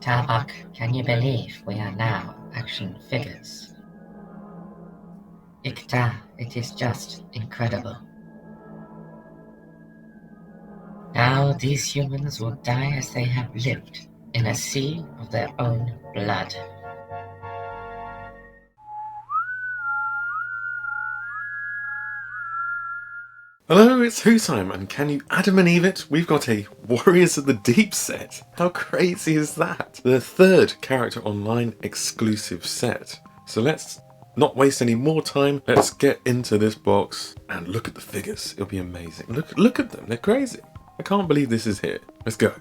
Tabak, can you believe we are now action figures? Ikta, it is just incredible. Now these humans will die as they have lived, in a sea of their own blood. Hello, it's Hootime, and can you Adam and Eve it? We've got a Warriors of the Deep set. How crazy is that? The third Character Online exclusive set. So let's not waste any more time. Let's get into this box and look at the figures. It'll be amazing. Look at them. They're crazy. I can't believe this is here. Let's go.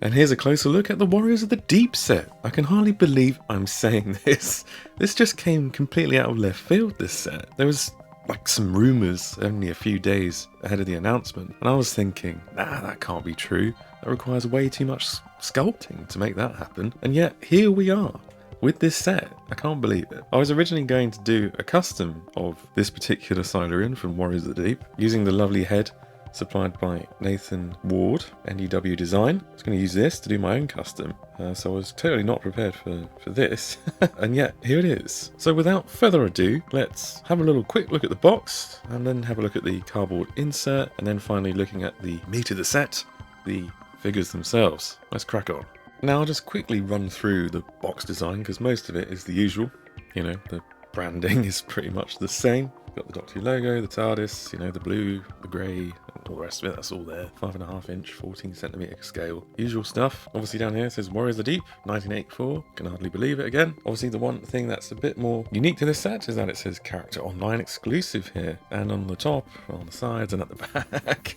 And here's a closer look at the Warriors of the Deep set. I can hardly believe I'm saying this. This just came completely out of left field, this set. There was like some rumours only a few days ahead of the announcement, and I was thinking, nah, that can't be true. That requires way too much sculpting to make that happen. And yet here we are with this set. I can't believe it. I was originally going to do a custom of this particular Silurian from Warriors of the Deep using the lovely head supplied by Nathan Ward, NEW Design. I was going to use this to do my own custom, so I was totally not prepared for this. And yet, here it is. So without further ado, let's have a little quick look at the box, and then have a look at the cardboard insert, and then finally looking at the meat of the set, the figures themselves. Let's crack on. Now I'll just quickly run through the box design, because most of it is the usual. You know, the branding is pretty much the same. Got the Doctor Who logo, the TARDIS, you know, the blue, the grey, all the rest of it, that's all there. 5.5 inch, 14cm scale. Usual stuff. Obviously down here it says Warriors of the Deep, 1984. Can hardly believe it again. Obviously the one thing that's a bit more unique to this set is that it says Character Online exclusive here. And on the top, on the sides and at the back.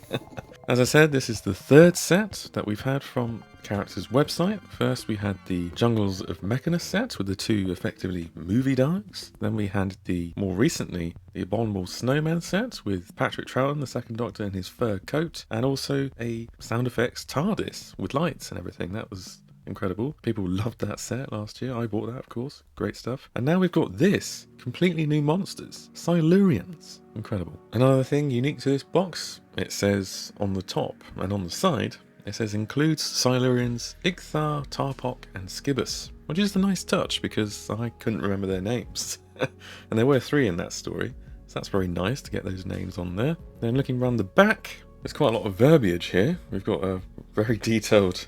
As I said, this is the third set that we've had from Character's website. First we had the Jungles of Mechanus set with the two effectively movie darks. Then we had the, more recently, the Abominable Snowman set with Patrick Troughton, the second Doctor, in his fur coat, and also a sound effects TARDIS with lights and everything. That was incredible. People loved that set last year. I bought that, of course. Great stuff. And now we've got this, completely new monsters, Silurians. Incredible. Another thing unique to this box, it says on the top and on the side, it says includes Silurians Ichthar, Tarpok and Skibbus, which is a nice touch because I couldn't remember their names. And there were 3 in that story, so that's very nice to get those names on there. Then looking around the back, there's quite a lot of verbiage here. We've got a very detailed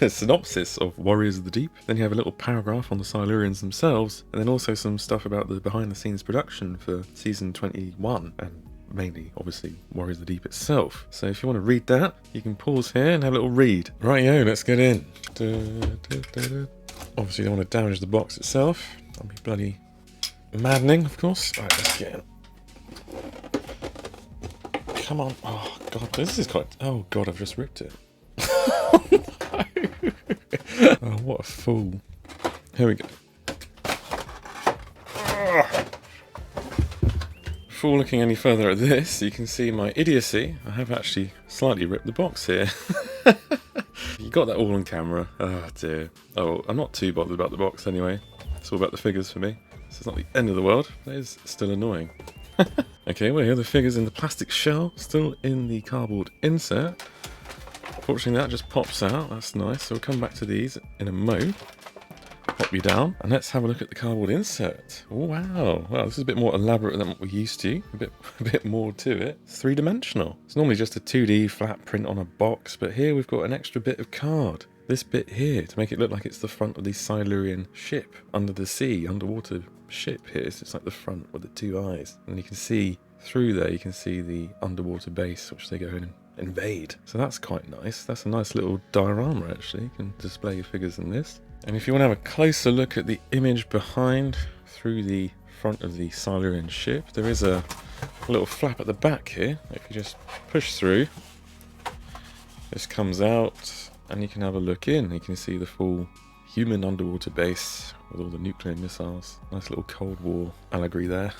synopsis of Warriors of the Deep. Then you have a little paragraph on the Silurians themselves, and then also some stuff about the behind-the-scenes production for season 21, and mainly, obviously, Warriors of the Deep itself. So if you want to read that, you can pause here and have a little read. Rightio, let's get in. Obviously, you don't want to damage the box itself. That'll be bloody maddening, of course. Right, let's get in. Come on. Oh, God, this is quite... Oh, God, I've just ripped it. Oh, no. Oh, what a fool. Here we go. Before looking any further at this, you can see my idiocy. I have actually slightly ripped the box here. You got that all on camera. Oh, dear. Oh, I'm not too bothered about the box anyway. It's all about the figures for me. This is not the end of the world. That is still annoying. Okay, well, here are the figures in the plastic shell, still in the cardboard insert. Fortunately, that just pops out. That's nice. So we'll come back to these in a mo. Pop you down, and let's have a look at the cardboard insert. Oh, wow. Wow, this is a bit more elaborate than what we're used to. A bit more to it. It's 3-dimensional. It's normally just a 2D flat print on a box, but here we've got an extra bit of card. This bit here, to make it look like it's the front of the Silurian ship, under the sea, underwater ship here. So it's like the front with the 2 eyes. And you can see through there, you can see the underwater base, which they go in and invade. So that's quite nice. That's a nice little diorama, actually. You can display your figures in this. And if you want to have a closer look at the image behind through the front of the Silurian ship, there is a little flap at the back here. If you just push through, this comes out and you can have a look in. You can see the full human underwater base with all the nuclear missiles. Nice little Cold War allegory there.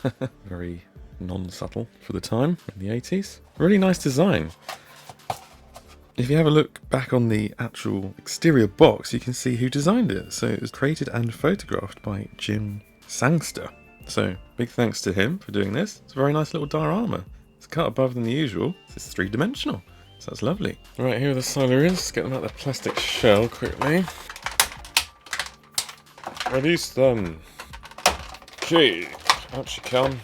Very non-subtle for the time in the 80s. Really nice design. If you have a look back on the actual exterior box, you can see who designed it. So it was created and photographed by Jim Sangster. So big thanks to him for doing this. It's a very nice little diorama. It's cut above than the usual. It's 3-dimensional. So that's lovely. Right, here are the Silurians. Let's get them out of the plastic shell quickly. Release them. Gee, out you come.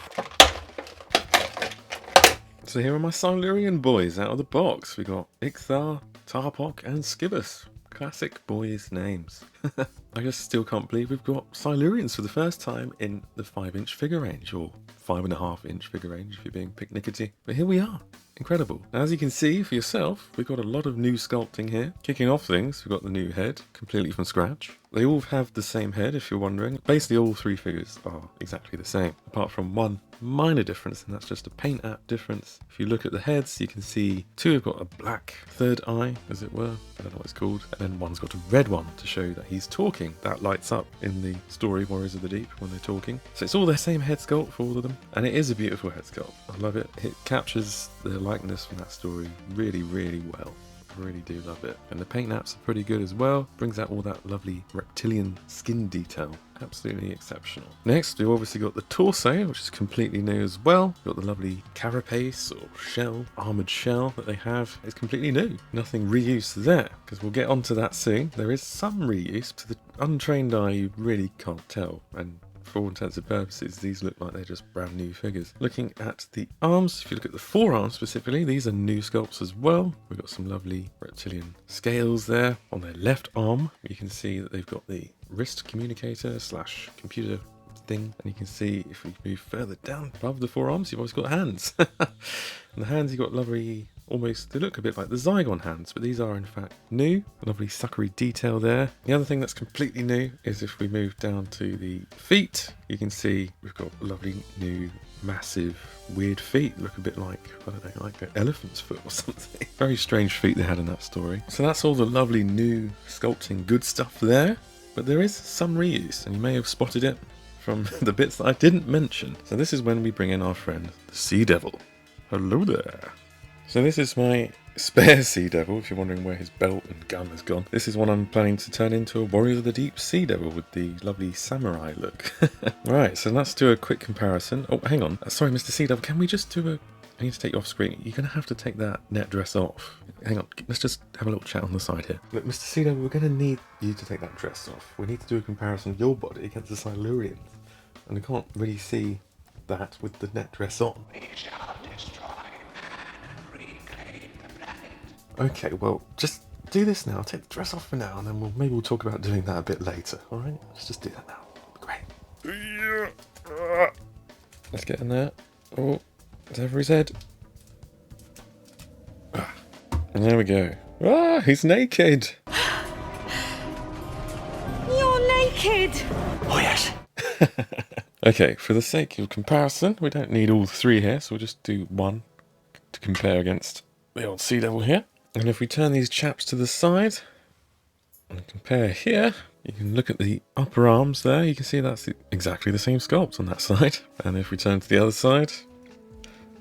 So here are my Silurian boys out of the box. We got Ixthar, Tarpok, and Skibbus. Classic boys' names. I just still can't believe we've got Silurians for the first time in the 5-inch figure range, or 5.5-inch figure range if you're being picnickety. But here we are. Incredible. As you can see for yourself, we've got a lot of new sculpting here. Kicking off things, we've got the new head, completely from scratch. They all have the same head, if you're wondering. Basically, all 3 figures are exactly the same, apart from one minor difference, and that's just a paint app difference. If you look at the heads, you can see 2 have got a black third eye, as it were. I don't know what it's called. And then one's got a red one to show that he's talking. That lights up in the story Warriors of the Deep when they're talking. So it's all the same head sculpt for all of them, and it is a beautiful head sculpt. I love it. It captures the likeness from that story really, really well. I really do love it. And the paint apps are pretty good as well. Brings out all that lovely reptilian skin detail. Absolutely exceptional. Next, we've obviously got the torso, which is completely new as well. Got the lovely carapace or shell, armoured shell that they have. It's completely new. Nothing reused there, because we'll get onto that soon. There is some reuse. To the untrained eye, you really can't tell. And for all intents and purposes, these look like they're just brand new figures. Looking at the arms, if you look at the forearms specifically, these are new sculpts as well. We've got some lovely reptilian scales there. On their left arm, you can see that they've got the wrist communicator / computer thing, and you can see if we move further down above the forearms, you've always got hands. And the hands, you've got lovely, almost, they look a bit like the Zygon hands, but these are in fact new. Lovely suckery detail there. The other thing that's completely new is if we move down to the feet, you can see we've got lovely new massive weird feet. Look a bit like, I don't know, like an elephant's foot or something. Very strange feet they had in that story. So that's all the lovely new sculpting good stuff there, but there is some reuse, and you may have spotted it from the bits that I didn't mention. So this is when we bring in our friend the Sea Devil. Hello there. So this is my spare Sea Devil, if you're wondering where his belt and gun has gone. This is one I'm planning to turn into a Warriors of the Deep Sea Devil with the lovely samurai look. Right, so let's do a quick comparison. Oh, hang on. Sorry, Mr. Sea Devil, can we just do a... I need to take you off screen. You're going to have to take that net dress off. Hang on, let's just have a little chat on the side here. Look, Mr. Sea Devil, we're going to need you to take that dress off. We need to do a comparison of your body against the Silurians. And I can't really see that with the net dress on. We shall destroy and reclaim the planet. Okay, well, just do this now. Take the dress off for now, and then maybe we'll talk about doing that a bit later. All right? Let's just do that now. Great. Let's get in there. Oh, it's over his head. And there we go. Ah, he's naked. You're naked. Oh yes. Okay, for the sake of comparison, we don't need all 3 here, so we'll just do one to compare against the old Sea Devil here. And if we turn these chaps to the side and compare here, you can look at the upper arms there. You can see that's exactly the same sculpt on that side. And if we turn to the other side,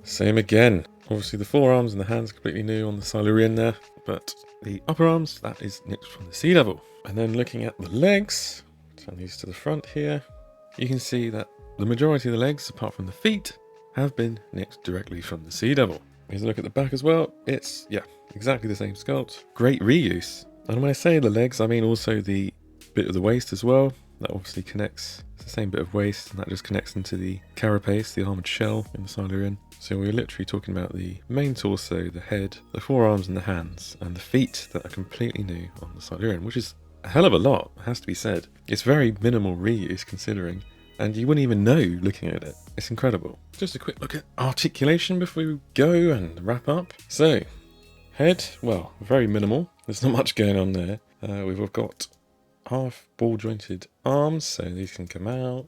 same again. Obviously the forearms and the hands are completely new on the Silurian there, but the upper arms, that is nicked from the Sea Devil. And then looking at the legs, turn these to the front here, you can see that the majority of the legs, apart from the feet, have been nicked directly from the Sea Devil. Here's a look at the back as well. It's, yeah, exactly the same sculpt. Great reuse. And when I say the legs, I mean also the bit of the waist as well. That obviously connects, it's the same bit of waist, and that just connects into the carapace, the armoured shell in the Silurian. So we're literally talking about the main torso, the head, the forearms and the hands, and the feet that are completely new on the Silurian, which is a hell of a lot, has to be said. It's very minimal reuse considering, and you wouldn't even know looking at it. It's incredible. Just a quick look at articulation before we go and wrap up. So, head, well, very minimal. There's not much going on there. We've got half ball jointed arms, so these can come out.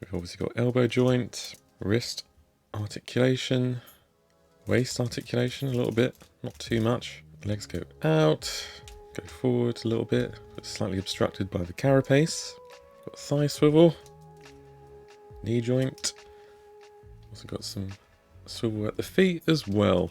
We've obviously got elbow joint, wrist articulation, waist articulation a little bit, not too much. Legs go out, go forward a little bit, but slightly obstructed by the carapace. Got thigh swivel, knee joint. Also got some swivel at the feet as well.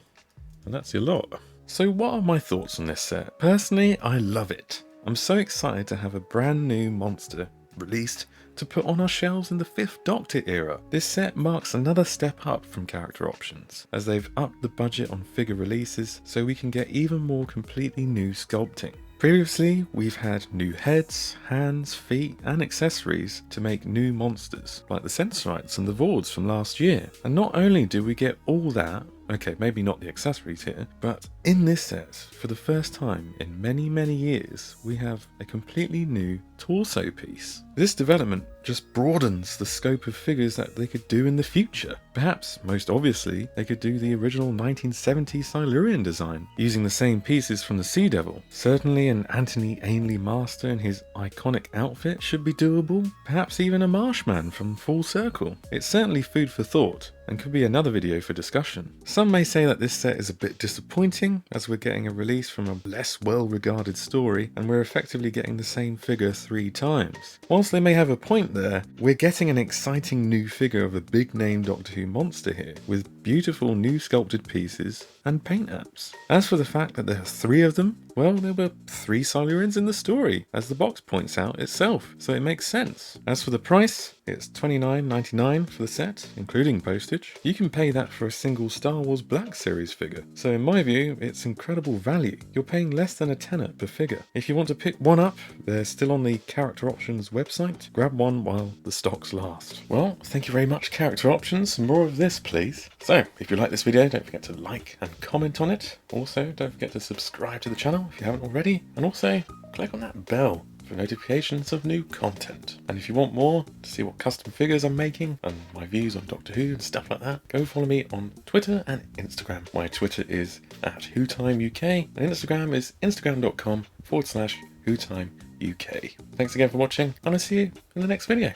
And that's your lot. So what are my thoughts on this set? Personally, I love it. I'm so excited to have a brand new monster released to put on our shelves in the 5th Doctor era. This set marks another step up from character options, as they've upped the budget on figure releases so we can get even more completely new sculpting. Previously, we've had new heads, hands, feet, and accessories to make new monsters, like the Sensorites and the Vords from last year. And not only do we get all that, okay, maybe not the accessories here, but in this set, for the first time in many years, we have a completely new torso piece. This development just broadens the scope of figures that they could do in the future. Perhaps, most obviously, they could do the original 1970s Silurian design, using the same pieces from the Sea Devil. Certainly an Anthony Ainley Master in his iconic outfit should be doable, perhaps even a Marshman from Full Circle. It's certainly food for thought, and could be another video for discussion. Some may say that this set is a bit disappointing, as we're getting a release from a less well-regarded story, and we're effectively getting the same figure 3 times. Whilst they may have a point there, we're getting an exciting new figure of a big-name Doctor Who monster here, with beautiful new sculpted pieces and paint apps. As for the fact that there are 3 of them, well, there were 3 Silurians in the story, as the box points out itself, so it makes sense. As for the price, it's $29.99 for the set, including postage. You can pay that for a single Star Wars Black Series figure, so in my view, it's incredible value. You're paying less than a tenner per figure. If you want to pick one up, they're still on the Character Options website. Grab one while the stocks last. Well, thank you very much, Character Options. More of this, please. So, if you like this video, don't forget to like and comment on it. Also, don't forget to subscribe to the channel if you haven't already, and also click on that bell for notifications of new content. And if you want more, to see what custom figures I'm making and my views on Doctor Who and stuff like that, go follow me on Twitter and Instagram. My Twitter is @WhoTimeUK and Instagram is instagram.com/WhoTimeUK. Thanks again for watching, and I'll see you in the next video.